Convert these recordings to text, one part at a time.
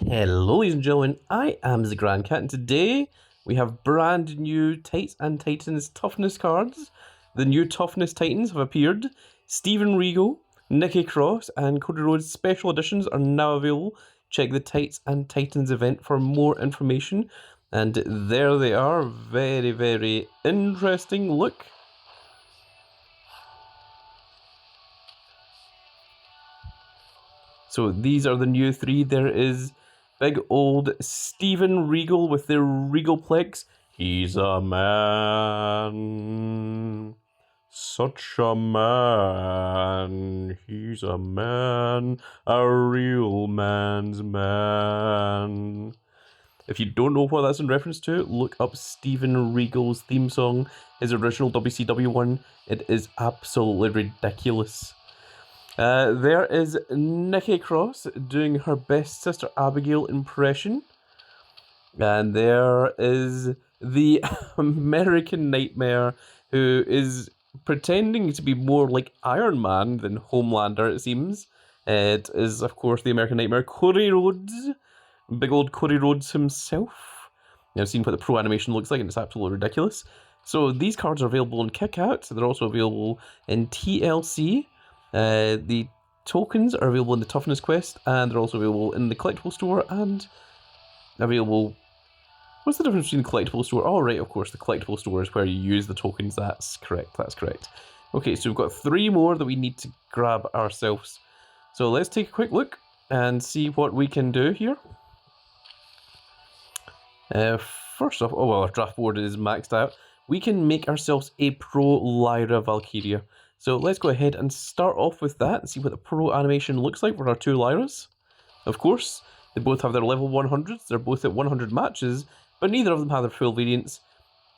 Hello ladies and gentlemen, I am the Grand Cat and today we have brand new Tights and Titans Toughness cards. The new Toughness Titans have appeared. Steven Regal, Nikki Cross and Cody Rhodes special editions are now available. Check the Tights and Titans event for more information. And there they are, very interesting look. So these are the new three. There is big old Steven Regal with the Regalplex. He's a man. Such a man. He's a man. A real man's man. If you don't know what that's in reference to, look up Steven Regal's theme song, his original WCW one. It is absolutely ridiculous. There is Nikki Cross doing her best Sister Abigail impression. And there is the American Nightmare, who is pretending to be more like Iron Man than Homelander, it seems. It is, of course, the American Nightmare, Cody Rhodes. Big old Cody Rhodes himself. I've seen what the pro animation looks like, and it's absolutely ridiculous. So these cards are available in Kickout. They're also available in TLC. The tokens are available in the Toughness quest, and they're also available in the collectible store, and available... What's the difference between the collectible store? Oh, right, of course, the collectible store is where you use the tokens. That's correct. Okay, so we've got 3 more that we need to grab ourselves. So let's take a quick look and see what we can do here. First off, oh well, our draft board is maxed out. We can make ourselves a Pro Lyra Valkyria. So let's go ahead and start off with that and see what the pro animation looks like for our 2 Lyras. Of course, they both have their level 100s, they're both at 100 matches, but neither of them have their full variants.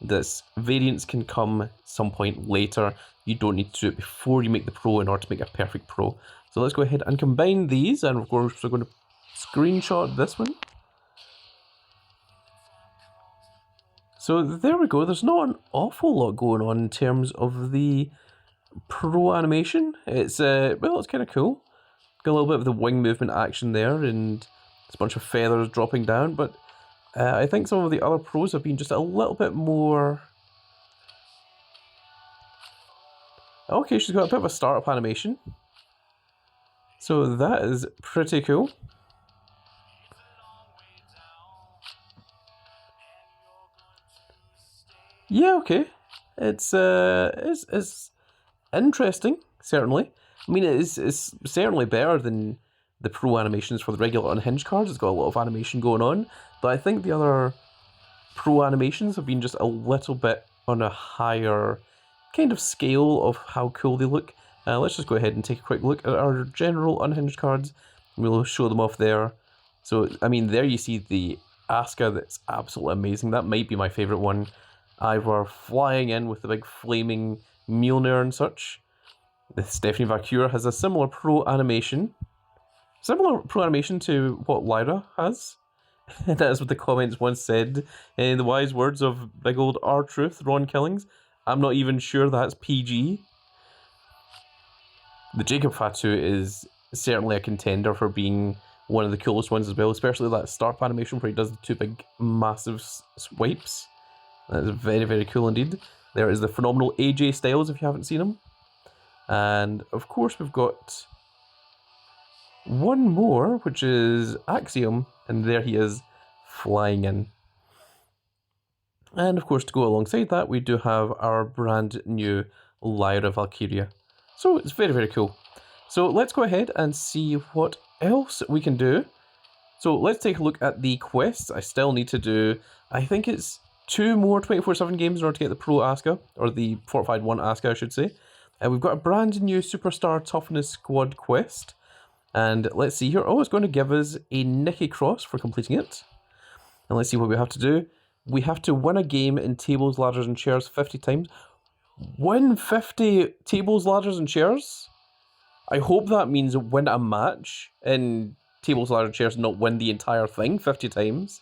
This variants can come some point later. You don't need to do it before you make the pro in order to make a perfect pro. So let's go ahead and combine these, and of course we're going to screenshot this one. So there we go, there's not an awful lot going on in terms of the pro animation. It's well, it's kind of cool. Got a little bit of the wing movement action there, and it's a bunch of feathers dropping down. But I think some of the other pros have been just a little bit more. Okay, she's got a bit of a startup animation, so that is pretty cool. Yeah, okay, it's interesting, certainly. I mean, it's certainly better than the pro animations for the regular unhinged cards. It's got a lot of animation going on, but I think the other pro animations have been just a little bit on a higher kind of scale of how cool they look. Let's just go ahead and take a quick look at our general unhinged cards. We'll show them off there. So, I mean, there you see the Asuka that's absolutely amazing. That might be my favourite one. Either flying in with the big flaming Mjolnir and such. The Stephanie Valkyria has a similar pro animation. Similar pro animation to what Lyra has. And that is what the comments once said. In the wise words of big old R-Truth, Ron Killings, I'm not even sure that's PG. The Jacob Fatu is certainly a contender for being one of the coolest ones as well, especially that Starp animation where he does the 2 big massive swipes. That is very cool indeed. There is the phenomenal AJ Styles if you haven't seen him. And of course we've got one more, which is Axiom, and there he is flying in. And of course, to go alongside that, we do have our brand new Lyra Valkyria. So it's very cool. So let's go ahead and see what else we can do. So let's take a look at the quests. I still need to do, I think it's 2 more 24/7 games in order to get the Pro Asuka, or the Fortified 1 Asuka, I should say. We've got a brand new Superstar Toughness Squad quest. And let's see here. Oh, it's going to give us a Nikki Cross for completing it. And let's see what we have to do. We have to win a game in tables, ladders, and chairs 50 times. Win 50 tables, ladders, and chairs? I hope that means win a match in tables, ladders, and chairs, not win the entire thing 50 times.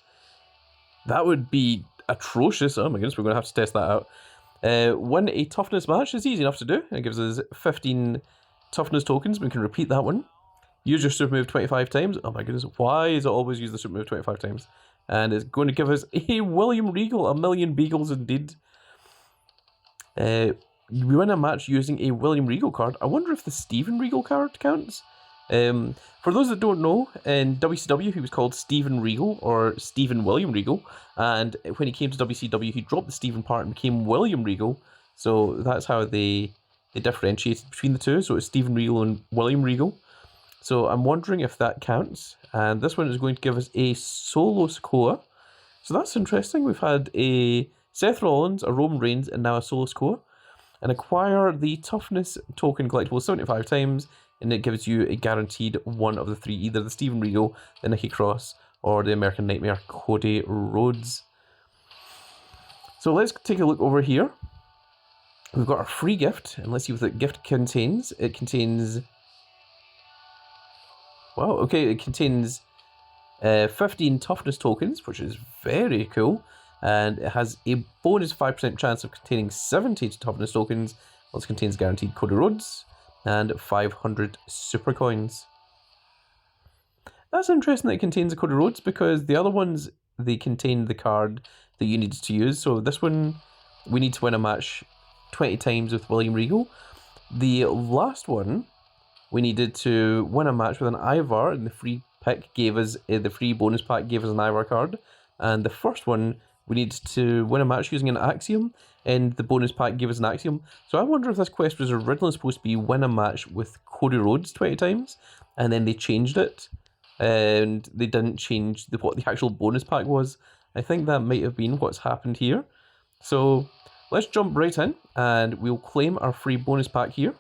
That would be atrocious. Oh my goodness, we're going to have to test that out. Win a toughness match is easy enough to do. It gives us 15 toughness tokens. We can repeat that one. Use your super move 25 times. Oh my goodness, why is it always use the super move 25 times? And it's going to give us a William Regal, a million beagles indeed. We win a match using a William Regal card. I wonder if the Steven Regal card counts. For those that don't know, in WCW he was called Steven Regal or Steven William Regal, and when he came to WCW he dropped the Steven part and became William Regal. So that's how they differentiated between the two. So it's Steven Regal and William Regal. So I'm wondering if that counts. And this one is going to give us a solo Sikoa. So that's interesting. We've had a Seth Rollins, a Roman Reigns, and now a solo Sikoa. And acquire the Toughness token collectible 75 times, and it gives you a guaranteed one of the three, either the Steven Regal, the Nikki Cross, or the American Nightmare Cody Rhodes. So let's take a look over here. We've got our free gift, and let's see what the gift contains. It contains... Wow, okay, it contains 15 Toughness tokens, which is very cool. And it has a bonus 5% chance of containing 70 Toughness tokens. Also contains guaranteed Cody Rhodes and 500 super coins. That's interesting that it contains a Cody Rhodes, because the other ones, they contain the card that you needed to use. So this one, we need to win a match 20 times with William Regal. The last one, we needed to win a match with an Ivar, and the free pick gave us, the free bonus pack gave us an Ivar card. And the first one, we needed to win a match using an Axiom, and the bonus pack gave us an Axiom. So I wonder if this quest was originally supposed to be win a match with Cody Rhodes 20 times, and then they changed it, and they didn't change what the actual bonus pack was. I think that might have been what's happened here. So let's jump right in, and we'll claim our free bonus pack here.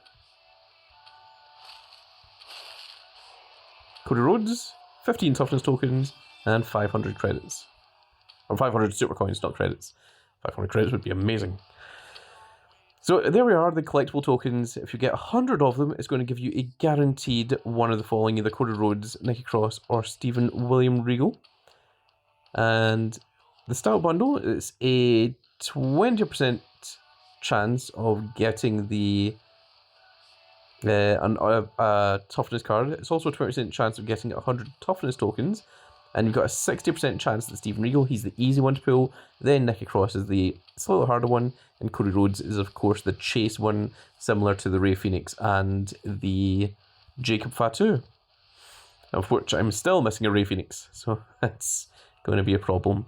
Cody Rhodes, 15 Toughness tokens, and 500 credits. Or 500 super coins, not credits. 500 credits would be amazing. So there we are, the collectible tokens. If you get 100 of them, it's going to give you a guaranteed one of the following, either Cody Rhodes, Nikki Cross, or Steven William Regal. And the style bundle is a 20% chance of getting the toughness card. It's also a 20% chance of getting 100 toughness tokens, and you've got a 60% chance that Steven Regal, he's the easy one to pull, then Nikki Cross is the slightly harder one, and Cody Rhodes is of course the chase one, similar to the Rey Fenix and the Jacob Fatu, of which I'm still missing a Rey Fenix, so that's going to be a problem.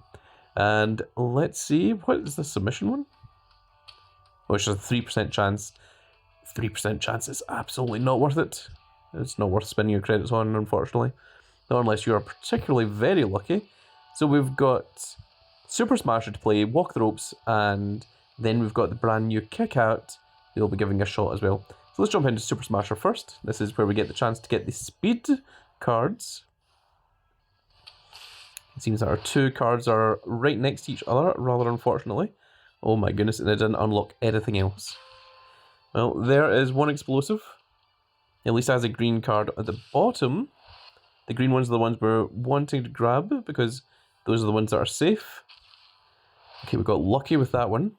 And let's see, what is the submission one? Oh, it's just a 3% chance. 3% chance is absolutely not worth it. It's not worth spending your credits on, unfortunately. Not unless you are particularly very lucky. So we've got Super Smasher to play, Walk the Ropes, and then we've got the brand new Kickout. They'll be giving a shot as well. So let's jump into Super Smasher first. This is where we get the chance to get the speed cards. It seems that our two cards are right next to each other, rather unfortunately. Oh my goodness, and it didn't unlock anything else. Well, there is one explosive. At least it has a green card at the bottom. The green ones are the ones we're wanting to grab, because those are the ones that are safe. Okay, we got lucky with that one.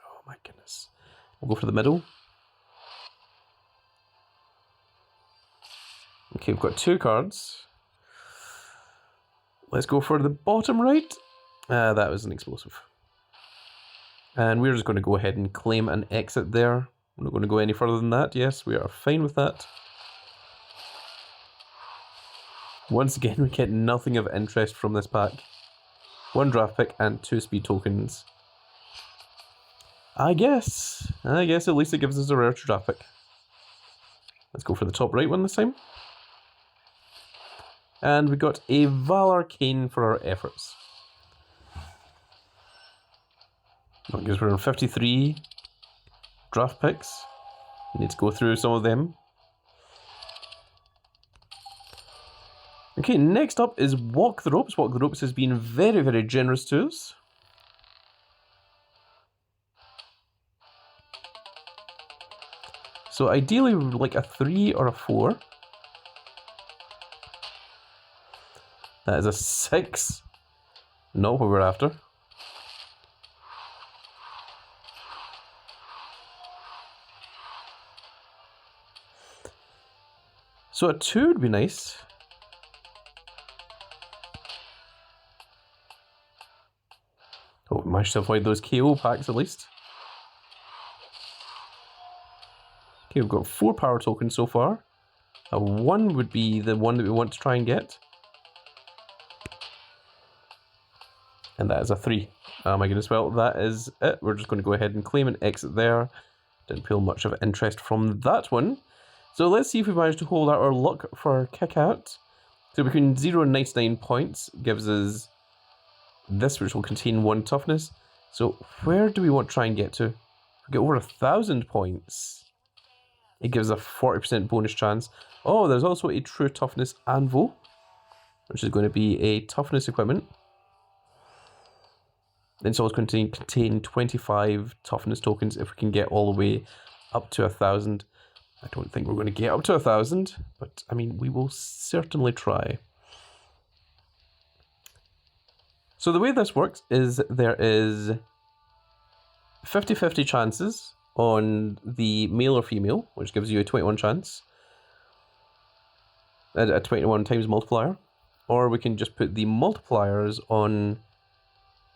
Oh my goodness. We'll go for the middle. Okay, we've got two cards. Let's go for the bottom right. That was an explosive. And we're just going to go ahead and claim an exit there. We're not going to go any further than that. Yes, we are fine with that. Once again, we get nothing of interest from this pack. One draft pick and 2 speed tokens. I guess at least it gives us a rare draft pick. Let's go for the top right one this time. And we got a Valor Kane for our efforts. I guess we're on 53 draft picks. We need to go through some of them. Okay, next up is Walk the Ropes. Walk the Ropes has been very, very generous to us. So ideally we would like a 3 or a 4. That is a 6. Not what we're after. So a 2 would be nice. Oh, we managed to avoid those KO packs at least. Okay, we've got 4 power tokens so far. A 1 would be the one that we want to try and get. And that is a 3. Oh my goodness, well, that is it. We're just going to go ahead and claim and exit there. Didn't feel much of interest from that one. So let's see if we manage to hold out our luck for Kickout. So between 0 and 99 points gives us this, which will contain 1 toughness. So where do we want to try and get to? We get over 1,000 points. It gives a 40% bonus chance. Oh, there's also a true toughness anvil, which is going to be a toughness equipment. It's also going to contain 25 toughness tokens if we can get all the way up to 1,000. I don't think we're going to get up to 1,000, but I mean, we will certainly try. So the way this works is there is 50-50 chances on the male or female, which gives you a 21 chance, a 21 times multiplier, or we can just put the multipliers on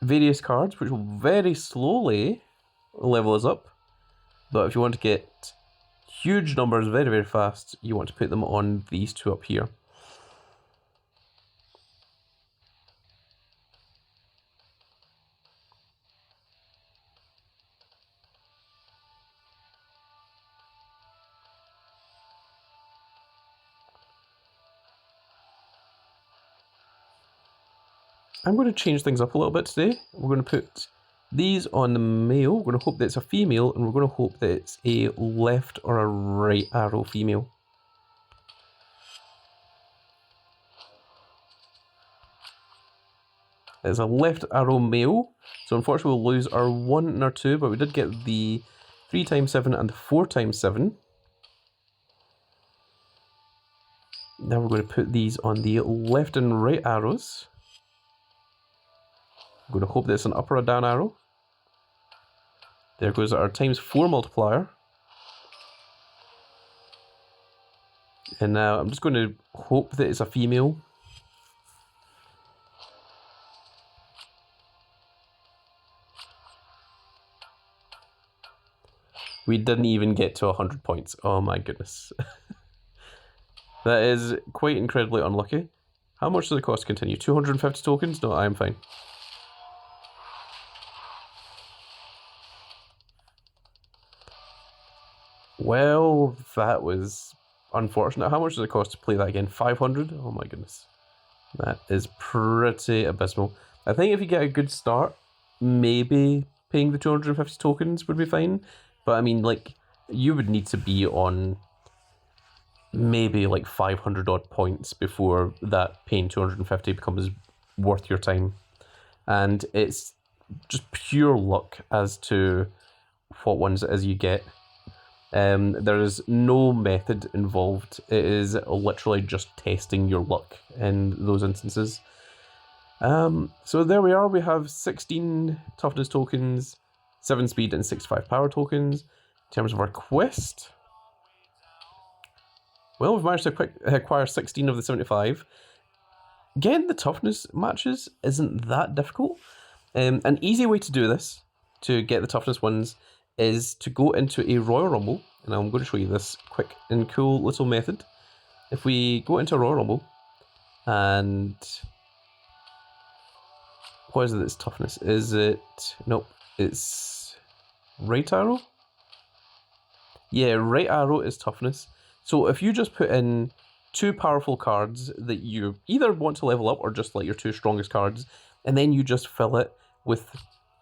various cards, which will very slowly level us up. But if you want to get huge numbers very, very fast, you want to put them on these 2 up here. I'm going to change things up a little bit today. We're going to put these on the male. We're going to hope that it's a female, and we're going to hope that it's a left or a right arrow female. It's a left arrow male, so unfortunately we'll lose our 1 and our 2, but we did get the 3 times 7 and the 4 times 7. Now we're going to put these on the left and right arrows. I'm going to hope that it's an up or a down arrow. There goes our times 4 multiplier. And now I'm just going to hope that it's a female. We didn't even get to 100 points. Oh my goodness. That is quite incredibly unlucky. How much does it cost to continue? 250 tokens? No, I'm fine. Well, that was unfortunate. How much does it cost to play that again? 500? Oh my goodness. That is pretty abysmal. I think if you get a good start, maybe paying the 250 tokens would be fine. But I mean, like, you would need to be on maybe like 500 odd points before that paying 250 becomes worth your time. And it's just pure luck as to what ones it is you get. There is no method involved. It is literally just testing your luck in those instances. So there we are. We have 16 toughness tokens, 7 speed and 65 power tokens. In terms of our quest, well, we've managed to acquire 16 of the 75. Getting the toughness matches isn't that difficult. An easy way to do this, to get the toughness ones, is to go into a Royal Rumble, and I'm going to show you this quick and cool little method. If we go into a Royal Rumble, and what is it that's toughness? Is it, nope, it's right arrow? Yeah, right arrow is toughness. So if you just put in 2 powerful cards that you either want to level up or just like your 2 strongest cards, and then you just fill it with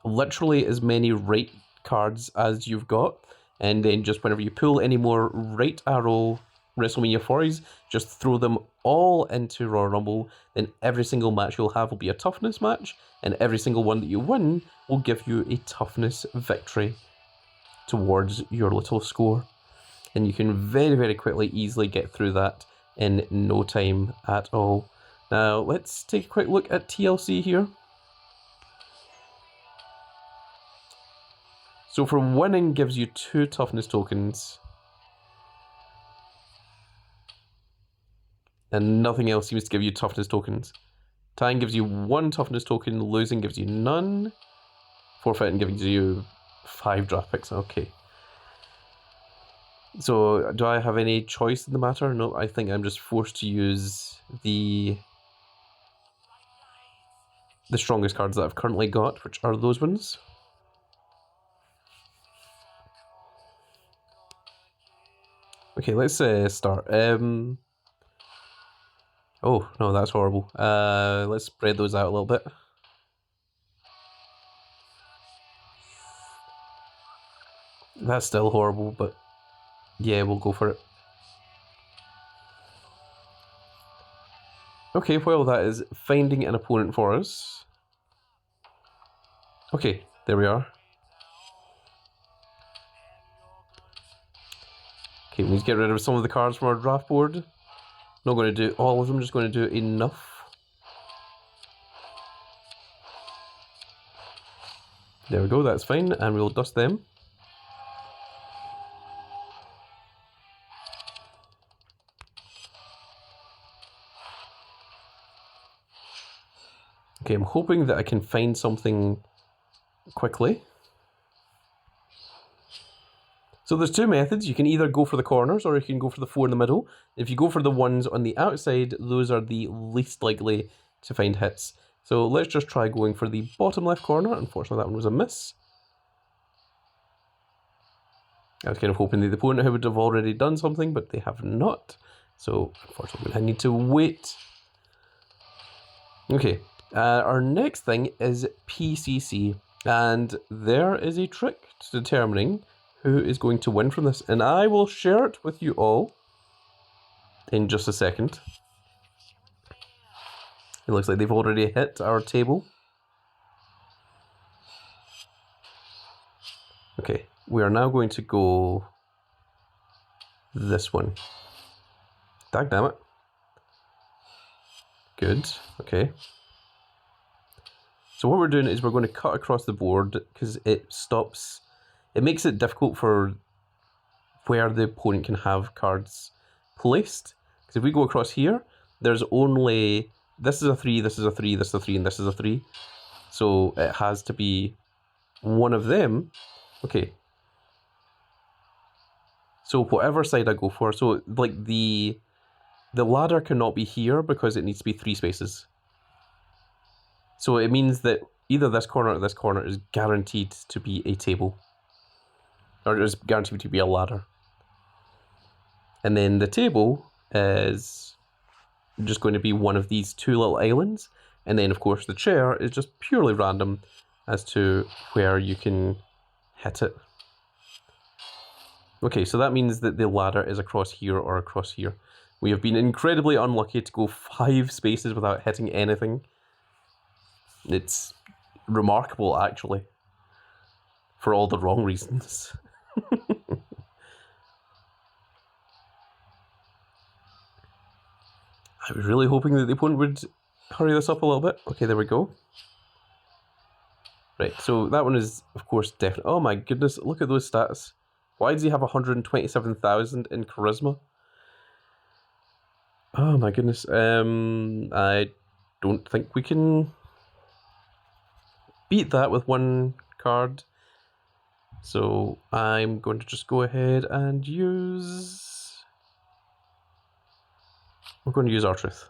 literally as many right cards as you've got, and then just whenever you pull any more right arrow WrestleMania 4s, just throw them all into Royal Rumble, then every single match you'll have will be a toughness match, and every single one that you win will give you a toughness victory towards your little score. And you can very, very quickly, easily get through that in no time at all. Now, let's take a quick look at TLC here. So for winning gives you 2 toughness tokens. And nothing else seems to give you toughness tokens. Tying gives you 1 toughness token, losing gives you none. Forfeiting gives you 5 draft picks. Okay. So, do I have any choice in the matter? No, I think I'm just forced to use the strongest cards that I've currently got, which are those ones. Okay, let's start. Oh, no, that's horrible. Let's spread those out a little bit. That's still horrible, but yeah, we'll go for it. Okay, well, that is finding an opponent for us. Okay, there we are. Okay, we need to get rid of some of the cards from our draft board. Not going to do all of them, just going to do enough. There we go, that's fine, and we'll dust them. Okay, I'm hoping that I can find something quickly. So there's 2 methods. You can either go for the corners or you can go for the 4 in the middle. If you go for the ones on the outside, those are the least likely to find hits. So let's just try going for the bottom left corner. Unfortunately, that one was a miss. I was kind of hoping that the opponent would have already done something, but they have not. So unfortunately, I need to wait. Okay, our next thing is PCC. And there is a trick to determining who is going to win from this, and I will share it with you all in just a second. It looks like they've already hit our table. Okay, we are now going to go this one. Dagnammit. Good, okay. So what we're doing is we're going to cut across the board because it makes it difficult for where the opponent can have cards placed. Because if we go across here, there's only, this is a 3, this is a 3, this is a 3, and this is a 3. So it has to be one of them. Okay. So whatever side I go for, so like the ladder cannot be here because it needs to be 3 spaces. So it means that either this corner or this corner is guaranteed to be a table. Or it is guaranteed to be a ladder. And then the table is just going to be one of these 2 little islands. And then, of course, the chair is just purely random as to where you can hit it. Okay, so that means that the ladder is across here or across here. We have been incredibly unlucky to go 5 spaces without hitting anything. It's remarkable, actually. For all the wrong reasons. I was really hoping that the opponent would hurry this up a little bit. Okay, there we go. Right, so that one is, of course, definitely... Oh my goodness, look at those stats. Why does he have 127,000 in charisma? Oh my goodness. I don't think we can beat that with 1 card. So I'm going to just go ahead and use... We're going to use R-Truth.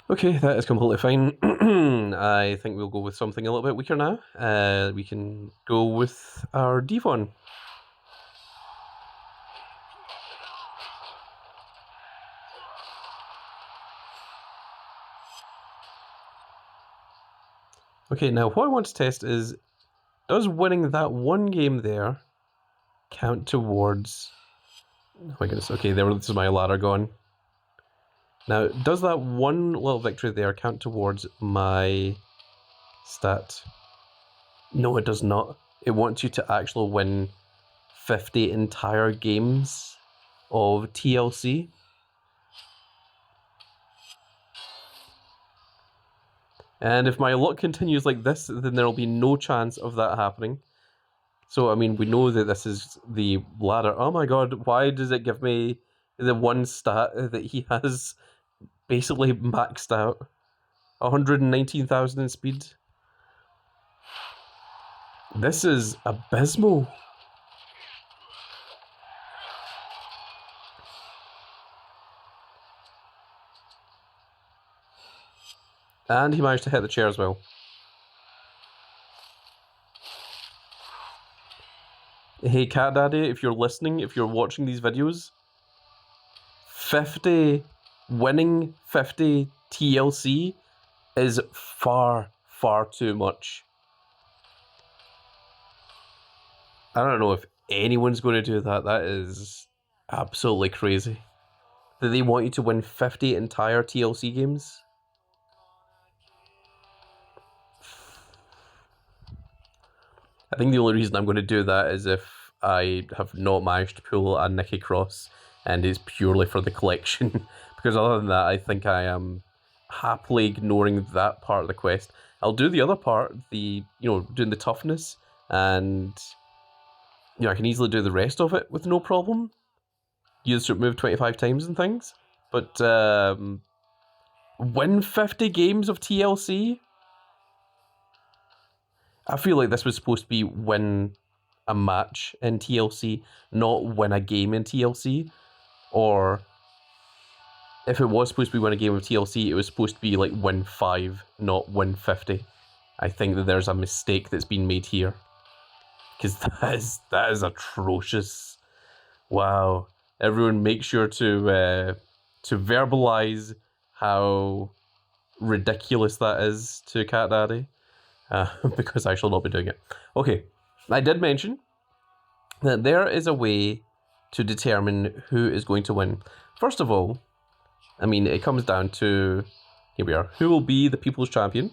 Okay, that is completely fine. I think we'll go with something a little bit weaker now. We can go with our Devon. Okay, now what I want to test is, does winning that 1 game there count towards... Oh my goodness, okay, this is my ladder gone. Now, does that 1 little victory there count towards my stat? No, it does not. It wants you to actually win 50 entire games of TLC. And if my luck continues like this, then there'll be no chance of that happening. So, I mean, we know that this is the ladder. Oh my god, why does it give me the one stat that he has basically maxed out? 119,000 in speed. This is abysmal. And he managed to hit the chair as well. Hey, Cat Daddy, if you're listening, if you're watching these videos, winning 50 TLC is far, far too much. I don't know if anyone's going to do that. That is absolutely crazy. That they want you to win 50 entire TLC games? I think the only reason I'm going to do that is if I have not managed to pull a Nikki Cross and it's purely for the collection. Because other than that, I think I am happily ignoring that part of the quest. I'll do the other part, doing the toughness, and I can easily do the rest of it with no problem. Use the move 25 times and things. But win 50 games of TLC? I feel like this was supposed to be win a match in TLC, not win a game in TLC. Or if it was supposed to be win a game of TLC, it was supposed to be like win 5, not win 50. I think that there's a mistake that's been made here. Because that is atrocious. Wow. Everyone make sure to verbalize how ridiculous that is to Cat Daddy. Because I shall not be doing it. Okay, I did mention that there is a way to determine who is going to win. First of all, I mean, it comes down to, here we are, who will be the People's Champion?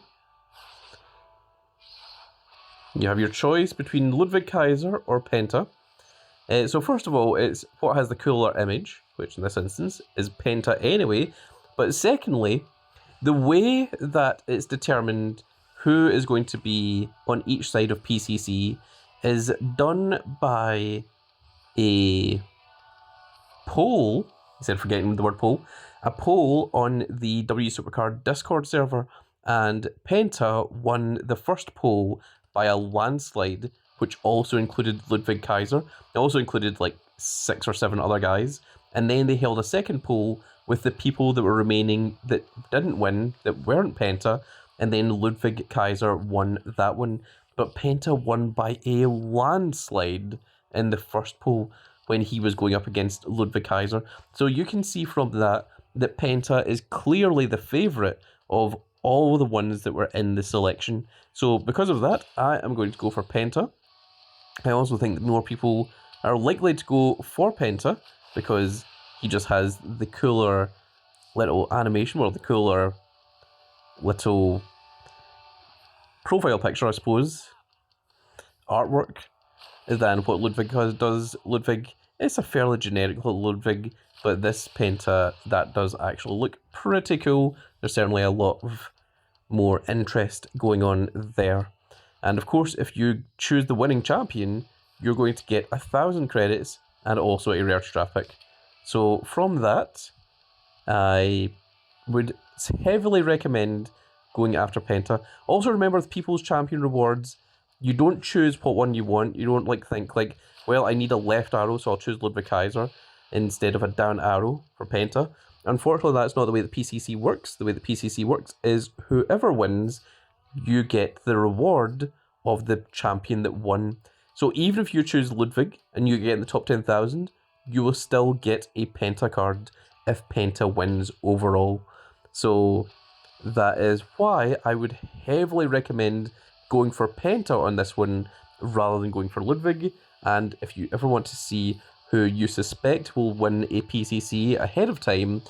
You have your choice between Ludwig Kaiser or Penta. So first of all, it's what has the cooler image, which in this instance is Penta anyway. But secondly, the way that it's determined who is going to be on each side of PCC is done by a poll, instead of forgetting the word poll, a poll on the W Supercard Discord server, and Penta won the first poll by a landslide, which also included Ludwig Kaiser. It also included like 6 or 7 other guys, and then they held a second poll with the people that were remaining that didn't win, that weren't Penta, and then Ludwig Kaiser won that one. But Penta won by a landslide in the first poll when he was going up against Ludwig Kaiser. So you can see from that Penta is clearly the favourite of all the ones that were in the selection. So because of that, I am going to go for Penta. I also think that more people are likely to go for Penta because he just has the cooler little animation, or the cooler little profile picture, I suppose, artwork, than what Ludwig does. Ludwig, it's a fairly generic little Ludwig, but this Penta, that does actually look pretty cool. There's certainly a lot of more interest going on there. And of course, if you choose the winning champion, you're going to get 1,000 credits and also a rare draft pick. So from that, I would heavily recommend going after Penta. Also remember the People's Champion rewards. You don't choose what one you want. You don't think well, I need a left arrow, so I'll choose Ludwig Kaiser instead of a down arrow for Penta. Unfortunately, that's not the way the PCC works. The way the PCC works is whoever wins, you get the reward of the champion that won. So even if you choose Ludwig and you get in the top 10,000, you will still get a Penta card if Penta wins overall. So that is why I would heavily recommend going for Penta on this one rather than going for Ludwig. And if you ever want to see who you suspect will win a PCC ahead of time,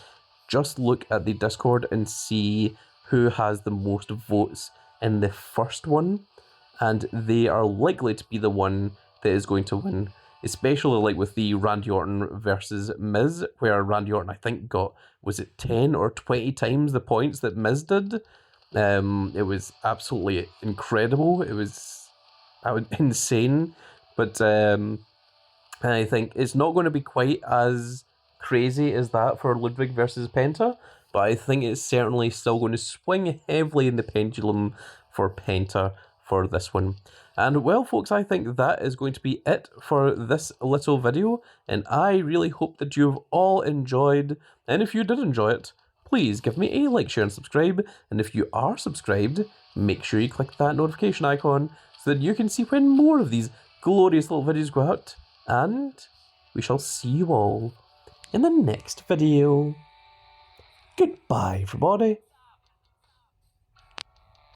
just look at the Discord and see who has the most votes in the first one, and they are likely to be the one that is going to win. Especially like with the Randy Orton versus Miz, where Randy Orton I think got, was it 10 or 20 times the points that Miz did? It was absolutely incredible. It was insane, but I think it's not going to be quite as crazy as that for Ludwig versus Penta, but I think it's certainly still going to swing heavily in the pendulum for Penta for this one. And well, folks, I think that is going to be it for this little video, and I really hope that you've all enjoyed, and if you did enjoy it, please give me a like, share, and subscribe, and if you are subscribed, make sure you click that notification icon so that you can see when more of these glorious little videos go out, and we shall see you all in the next video. Goodbye, everybody.